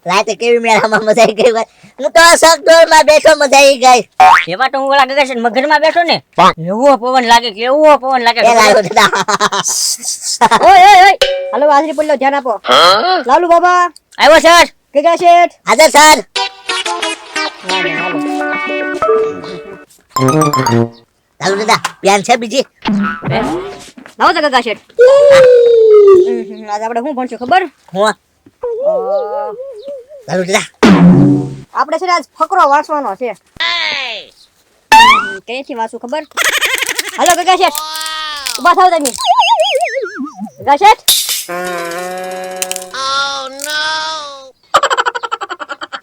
રાતે કેવી મેળામાં મજા આવી ગઈ હું તો સગડોળમાં બેઠો મજા આવી ગઈ એમાં તો હું ઓલા ગગા છે મગરમાં બેઠો ને એવો પવન લાગે એ લાલો દાદા ઓય ઓય ઓય હાલો હાજરી પડલો ધ્યાન આપો લાલુ બાબા આવ્યો સર ગગા શેઠ હાજર સર લાલો દાદા પ્યાન છે બીજી લાવો તો ગગા શેઠ આજે આપણે શું ભણશું ખબર હું લાલો દાદા આપણે છે ને આજ ફકરો વાંચવાનો છે કઈથી વાંચું ખબર હાલો ગગા શેઠ ઉભા થાવ તમે ગગા શેઠ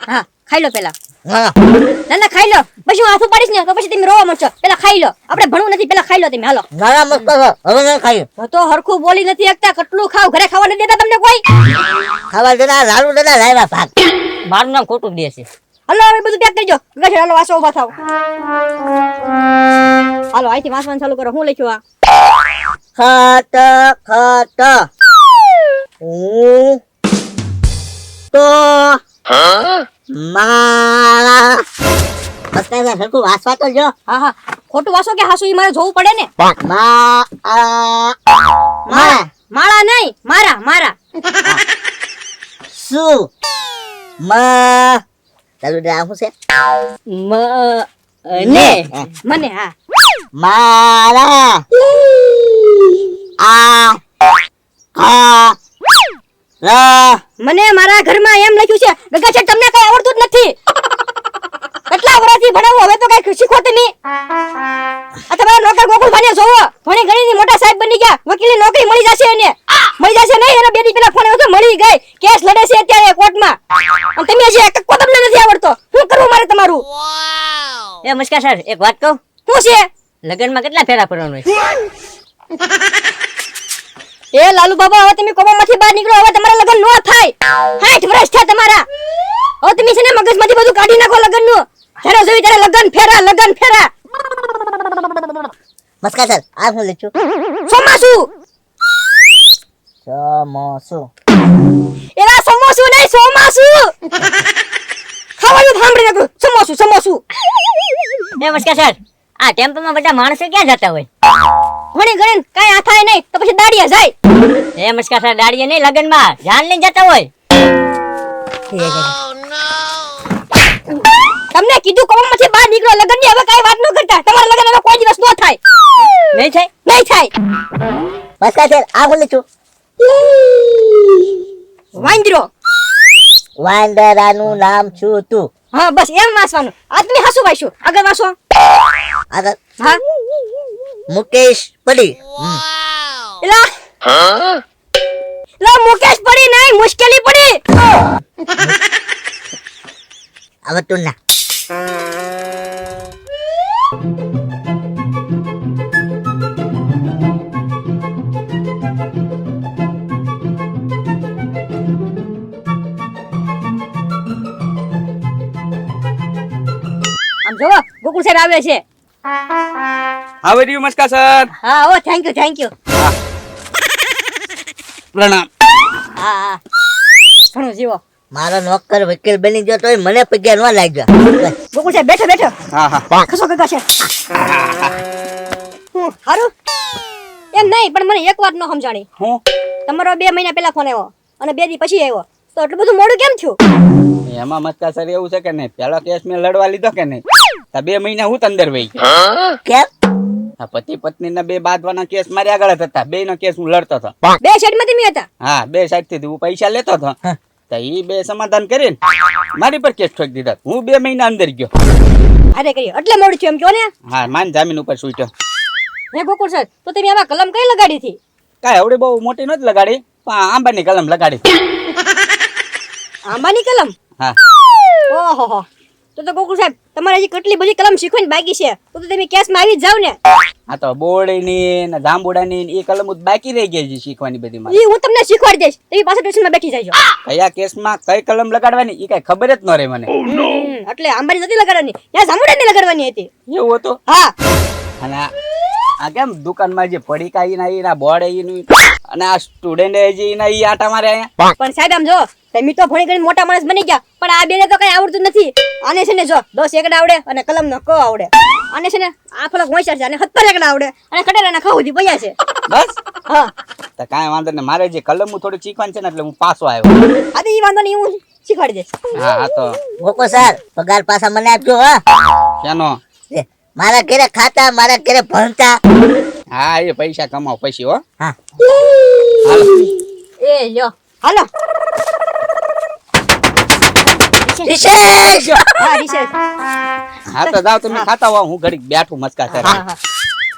હા ખાઈ લો પેલા હા ના ખાઈ લો પછી હું હાથ ઉપાડીશ ને તો પછી તમે રોવા મળશો પેલા ખાઈ લો આપણે ભણવું નથી પેલા ખાઈ લો તમે હાલો ના મસ્ત હવે ન ખાઈ તો હરખું બોલી નથી શકતા કેટલું ખાવ ઘરે ખાવા નથી દેતા તમને કોઈ ખાવા દાદા લાલુ દાદા લાવ્યા ભાગ મારું નામ ખોટું દે છે હાલો હવે બધું પેક કરજો ગગા શેઠ હાલો વાંચો ઉભા થાવ હાલો અહીંથી વાંચવાનું ચાલુ કરો હું લખ્યું આ ખત હું તો મારા બસ કાંઈ સરખું વાંચવા તો જો હા હા ખોટું વાંચો કે હાસુ ઈ મારે જોવું પડે ને મારા માળા નહીં મારા શું માં ચાલુ દે શું છે મને હા મારા મને મારા ઘરમાં એમ લખ્યું છે ગગા છે તમને કઈ આવડતું જ નથી કેટલા વર્ષથી ભણાવું હવે તો કઈ શીખો તમે આ તમારા નોકર ગોકુલ ભાને જોવો ભણી ગણીની મોટા સાહેબ બની ગયા વકીલની નોકરી મળી જશે એને મળી જશે નહીં એના બે દી પેલા ફોન આવ્યો તો મળી ગઈ કેસ લડે છે અત્યારે કોર્ટમાં અને તમે હજી એક કો તમને નથી આવડતો શું કરવું મારે તમારું એ મસ્કા સર એક વાત કહું શું છે લગનમાં કેટલા ફેરા પડવાનું હોય એ લાલુ બાબા હવે તમે કોમામાંથી બહાર નીકળો હવે તમારા લગન નો થાય 60 વર્ષ થયા તમારા હવે તમે છે ને મગજમાંથી બધું કાઢી નાખો લગનનું જ્યારે જોઈ ત્યારે લગન ફેરા મસ્કા સર આ હું લખ્યું ચોમાસુ સમોસો એવા સમોસુ નહીં ચોમાસુ ખાવાનું સાંભળી નાખો સમોસુ એ મસ્કા સર આ ટેમ્પોમાં બધા માણસો ક્યાં જતા હોય ઘણી ગણે કાઈ આ થાય નહીં તો પછી દાડિયા જાય એ મસ્કા સર દાડીએ નહીં લગનમાં જાન લઈને જતા હોય તમને કીધું કોમમાંથી બહાર નીકળો લગનની હવે કાઈ વાત ન કરતા તમારા લગન હવે કોઈ દિવસ નો થાય નહીં થાય મસ્કા સર આ હું લખ્યું વાંદરો વાંદરાનું નામ શું તું હા બસ એમ વાંચવાનું આદમી હાસુ વાંચો આગળ વાંચો આગળ હા મુકેશ પડી લા મુકેશ પડી નહીં મુશ્કેલી પડી હવે તું ના આમ જોવો ગોકુળ સાહેબ આવે છે How are you, Maska sir? હા ઓ થેન્ક યુ પ્રણામ. હા ઘણું જીવો મારો નોકર વકીલ બની ગયો તોય મને પગ્યા ન લાગ્યો ગોકુળ સાહેબ બેઠો હા હા. ખસો ગગા છે હારું એમ નહીં પણ મને એક વાત ન સમજાણી હું તમારો 2 મહિના પહેલા ફોન આવ્યો અને 2 દી પછી આવ્યો તો એટલું બધું મોડું કેમ થયું એમાં મસ્કા સર એવું છે કે નહીં પેલો કેસ મેં લડવા લીધો કે નહીં તો 2 મહિના હું અંદર વહી ગયો કેમ આ પતિ પત્ની ના 2 બાંધવાના કેસ મારી આગળ જ હતા 2 નો કેસ હું લડતો હતો 2 સાઈડ માં તમે હતા હા 2 સાઈડ થી હું પૈસા લેતો હતો તો ઈ 2 સમાધાન કરીને મારી પર કેસ ઠોકી દીધા હું 2 મહિના અંદર ગયો અરે કરી એટલે મોડું થયું એમ કહો ને હા માન જામીન ઉપર સૂટ્યો હે ગોકુળ સર તો તમે આમાં કલમ કઈ લગાડી હતી કાંઈ આવડે બહુ મોટી નથી લગાડી પણ આંબાની કલમ લગાડી આંબાની કલમ હા ઓહો તો ગોકુળ સાહેબ તમારે હજી કેટલી બધી કલમ શીખવાની બાકી છે તો તમે કેસમાં આવી જ જાવ ને આ તો બોરડીની ને જાંબુડાની એ કલમ બાકી રહી ગઈ છે શીખવાની બધી મારે ઈ હું તમને શીખવાડી દઈશ તમે પાછા ટ્યુશનમાં બેઠી જાજો કયા કેસમાં કઈ કલમ લગાડવાની એ કઈ ખબર જ ન રહે મને એટલે આંબાની નથી લગાડવાની ત્યાં જાંબુડાની લગાડવાની હતી એવું હતું હા અને આ કેમ દુકાનમાં જે પડીકા એના બોર્ડ એનું અને આ સ્ટુડન્ટ હજી એના ઈ આટા મારે અહીંયા. પણ સાહેબ આમ જો તમે તો ભણી ગણી મોટા માણસ બની ગયા પણ આ બેને તો કઈ આવડતું નથી. આને છે ને જો 10 એકડા આવડે અને કલમ નો ક આવડે. આને છે ને આ ફલક હોશિયાર છે અને 70 એકડા આવડે અને કટેરાના ખાવું પૈયા છે. બસ હા તો કાંઈ વાંધો નહીં. મારે જે કલમ થોડું શીખવાનું છે ને એટલે હું પાછો આવ્યો. આ તો ઈ વાંધો નહીં હું શીખવાડી દઈશ. હા હા તો ગોકુળ સર પગાર પાછા મને આપજો હા. શેનો? લે, મારા ઘરે ખાતા મારા ઘરે ભણતા. હા એ પૈસા કમાઓ પછી હો. હા હાલો. એ લ્યો હાલો. વિશેષ હા રિસેસ. હા તો જાઓ તમે ખાતા હો, હું ઘડીક બેઠું મસ્કા કરે. હા હા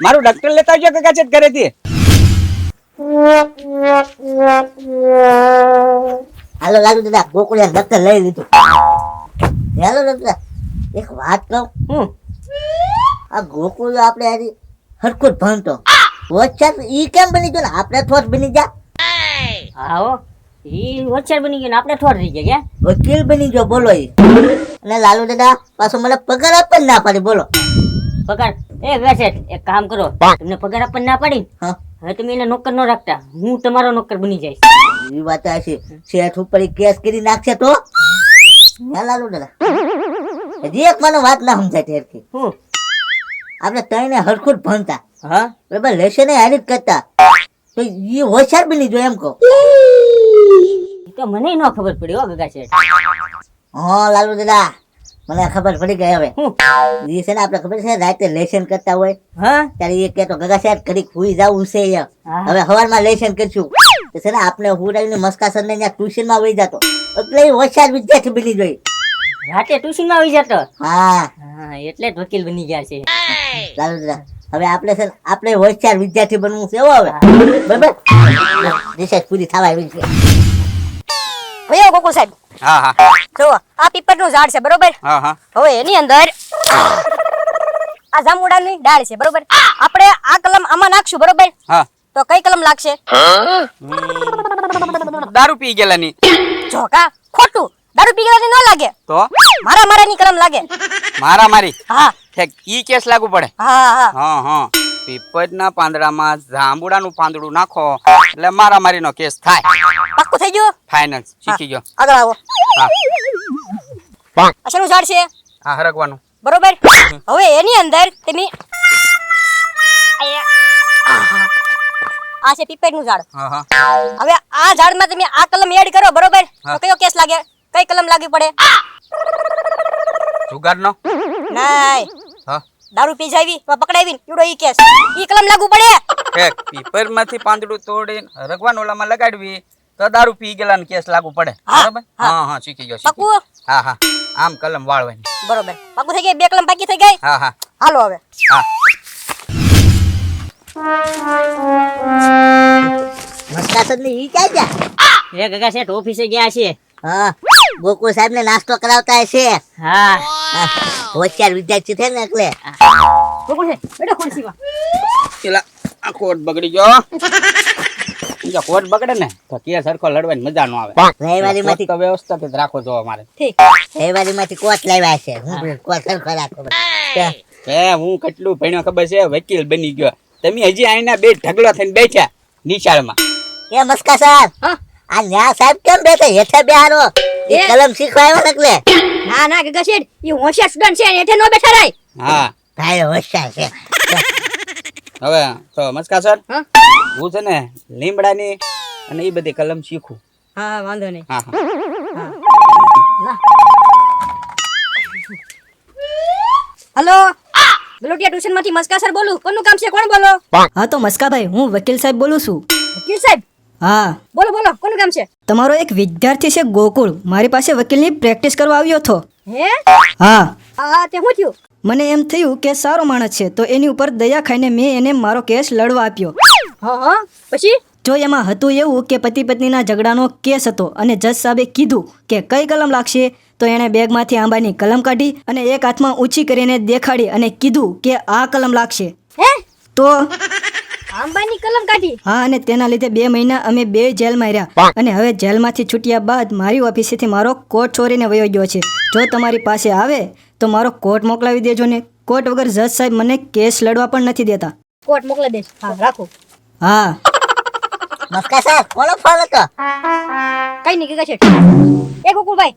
મારું ડોક્ટર લેતા આવજો કે કાચેત ઘરેથી. હાલો લાલુ દાદા ગોકુળે દફતર લઈ લીધું. હાલો દાદા એક વાત કહું. હું આ ગોકુળ આપણે આજે હરખું જ ભણતો હોશિયાર ઈ કેમ બની ગયો ને આપણે થોડ બની જા. હા હો ઈ હોશિયાર બની ગયો ને આપણે થોડ થઈ ગયા વકીલ બની ગયો બોલો ઈ. અને લાલુ દાદા પાછો મને પગાર આપવા જ ના પાડી બોલો. પગાર એ વેસેટ એક કામ કરો તમને પગાર આપવા ના પાડી હા હવે તમે એને નોકર ન રાખતા હું તમારો નોકર બની જઈશ. એ વાત છે શેઠ ઉપર ઈ કેસ કરી નાખશે તો હે લાલુ દાદા હજી એક મને વાત ના સમજાય છે હરખી. હું આપણે ત્રણે હરખું જ ભણતા હા બરાબર લેશને હારી જ કરતા તો ઈ હોશિયાર બની જો એમ કહો. ઈ તો મને ન ખબર પડી હો ગગા શેઠ. હા લાલુ દાદા મને ખબર પડી ગઈ હવે. હું ઈ છે ને આપણે ખબર છે રાતે લેશન કરતા હોય હા ત્યારે એ કહેતો ગગા સાહેબ ઘડીક હુઈ જાવું છે એમ. હા. હવે સવારમાં લેશન કરશું તો છે ને આપણે હુરાઈને મસ્કા સરને ત્યાં ટ્યુશનમાં વહી જતો એટલે ઈ હોશિયાર વિદ્યાર્થી બની જોઈ. રાતે ટ્યુશન માં આવી જતો હા હા એટલે જ વકીલ બની ગયા છે. લાલુ દાદા હવે આપણે છે ને આપણે હોશિયાર વિદ્યાર્થી બનવું છે હો હવે બરાબર રિસર્ચ પૂરી થવા આવી છે. ભૈયા ગોકુળ સાહેબ હા હા જો આ પીપળનું ઝાડ છે બરોબર. હા હા હવે એની અંદર આ જાંબુડાની ડાળ છે બરોબર. આપણે આ કલમ આમાં નાખશું બરોબર હા. તો કઈ કલમ લાગશે? દારૂ પી ગયેલા ની જો કા ખોટું દારૂ પી ગયેલાની ન લાગે તો મારાની કલમ લાગે. મારા મારી હા ઠેક ઈ કેસ લાગુ પડે. હા હા હા હા પીપળના પાંદડામાં જાંબુડાનું પાંદડું નાખો એટલે મારા મારીનો કેસ થાય. પાક્કું થઈ ગયું. ફાઇનલ શીખી ગયો. આગળ આવો. હા આ શેનું ઝાડ છે આ હરગવાનું. બરોબર. હવે એની અંદર તમે આ છે પીપળનું ઝાડ. હા હા હવે આ ઝાડમાં તમે આ કલમ એડ કરો બરોબર હા. તો કયો કેસ લાગે? કઈ કલમ લાગી પડે? જુગારનો. નાય હા દારૂ પી જાવી તો પકડાવી ઈડો ઈ કેસ ઈ કલમ લાગુ પડે. ઠેક પીપળમાંથી પાંદડું તોડીને હરગવાન ઓલામાં લગાડવી તો દારૂ પી ગયેલાનો કેસ લાગુ પડે. હા, બરાબર. હા. હા હા શીખી ગયો શીખી ગયો. પાક્કું હા હા આમ કલમ વાળવાની. બરોબર. પાક્કું થઈ ગઈ. બે કલમ બાકી થઈ ગઈ. હા હા હાલો હવે હા મસ્કા સર ને ઈ ક્યાં ગયા? એ ગગા શેઠ ઓફિસે ગયા છે. હા ગોકુળ સાહેબ ને નાસ્તો કરાવતા હશે. હા હા, હોશિયાર વિદ્યાર્થી છે ને એટલે ગોકુળ છે બેટા ખુરશીમાં. પેલા આ કોટ બગડી ગયો. જો કોટ બગડે ને તો કેસ સરખો લડવાની મજા ન આવે. રવિવારી કોટ માંથી તો વ્યવસ્થિત રાખો જો અમારે. ઠીક. રવિવારી માંથી કોટ લાવ્યા છે હું કોટ સરખો રાખો કે હું કેટલું ભણ્યો ખબર છે, વકીલ બની ગયો. તમે હજી આઈના બે ઢગલો થઈને બેઠા નિશાળમાં. એ મસ્કા સર હા આ ન્યા સાહેબ કેમ બેઠા હેઠે બેહારો એ એ- કલમ શીખવા આવ્યા એટલે ના ના ગગા શેઠ ઈ હોશિયાર સ્ટુડન્ટ છે એટલે નો બેઠા રાય. હા ભાઈ હોશિયાર છે. હવે તો મસ્કા સર હા હું છે ને લીમડાની અને એ બધી કલમ શીખું. હા વાંધો નહીં. હા હા હલો બલોટિયા ટ્યુશન માંથી મસ્કા સર બોલું. કોનું કામ છે? કોણ બોલો? હા તો મસ્કાભાઈ હું વકીલ સાહેબ બોલું છું. વકીલ સાહેબ હા બોલો બોલો કોનું કામ છે? તમારો એક વિદ્યાર્થી છે ગોકુળ મારી પાસે વકીલની પ્રેક્ટિસ કરવા આવ્યો હતો. હે હા આ તે શું થયું? મને એમ થયું કે સારો માણસ છે તો એની ઉપર દયા ખાઈને મેં એને મારો કેસ લડવા આપ્યો. હા હા પછી જો એમાં હતું એવું કે પતિ પત્નીના ઝઘડાનો કેસ હતો અને જજ સાહેબે કીધું કે કઈ કલમ લાગશે તો એણે બેગમાંથી આંબાની કલમ કાઢી અને એક હાથમાં ઊંચી કરીને દેખાડી અને કીધું કે આ કલમ લાગશે. હે તો આંબાની કલમ કાઢી? હા અને તેના લીધે 2 મહિના અમે 2 જેલમાં રહ્યા અને હવે જેલમાંથી છૂટ્યા બાદ મારી ઓફિસેથી મારો કોટ ચોરીને વયો ગયો છે. જો તમારી પાસે આવે તો મારો કોટ મોકલાવી દેજો ને. કોટ વગર જજ સાહેબ મને કેસ લડવા પણ નથી દેતા. કોટ મોકલી દેશ. હા રાખો. હા નમસ્કાર સર કોનો ફોન હતો? કઈ નહીં ગગા શેઠ. એ ગોકુળભાઈ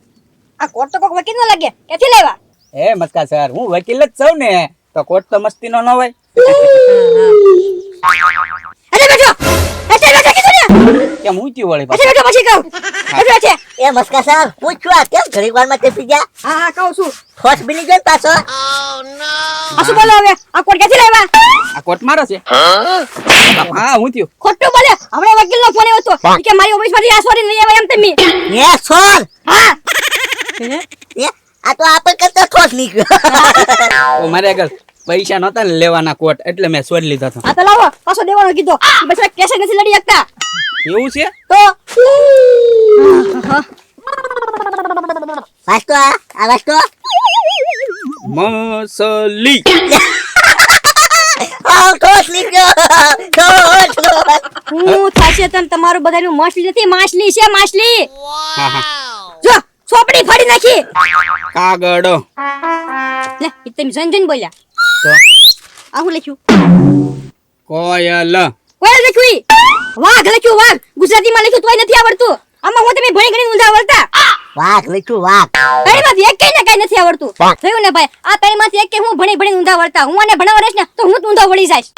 આ કોટ તો કોક વકીલ નો લાગે ક્યાંથી લાવ્યા? એ મસ્કા સર હું વકીલ જ છું ને તો કોટ તો મસ્તીનો ન હોય. અરે બેઠો એટલે બેઠો કીધું ને કેમ ઊંચી વળી એટલે બેઠો પછી કહું બેઠો છે. એ મસ્કા સર પૂછ્યું આ કેમ ઘડીક વારમાં તે ગયા? હા હા કહું છું. ફોસ બની ગયો ને પાછો. આ શું બોલો હવે આ કોટ ક્યાંથી લાવ્યા? આ કોટ મારો છે. હા હું થયું. ખોટું બોલે હમણાં વકીલ નો ફોન આવ્યો હતો કે મારી ઓફિસ માંથી આ સોરી નહીં આવે એમ તમે. એ સોર હા એ આ તો આપણે કરતા ઠોસ નીકળ્યો. ઓ મારે આગળ પૈસા નહોતા ને લેવાના કોટ એટલે મેં છોડી લીધો હતો. આ તો લાવો પાછો દેવાનો કીધો બસ કેસે નથી લડી શકતા એવું છે? તો વાસ્તો આ વાસ્તો મસલી. ઠોસ નીકળ્યો. ઠોસ. હું થાશે તને તમારું બધાનું માછલી નથી માછલી છે માછલી. હા હા જો ચોપડી ફાડી નાખી. કાગડો. લે ઈ તમે જન બોલ્યા. તો આ હું લખ્યું કોયલ. કોઈ લખ્યું ઈ? વાઘ લખ્યું વાઘ ગુજરાતીમાં લખ્યું તોય નથી આવડતું. આમાં હું તમે ભણી ગણી ઊંધા આવડતા. વાઘ લખ્યું વાઘ. તારીમાંથી એક કઈ ને કઈ નથી આવડતું. થયું ને ભાઈ આ તારીમાંથી એક કે હું ભણી ઊંધા આવડતા હું આને ભણાવવા રહીશ ને તો હું જ ઊંધો વળી જઈશ.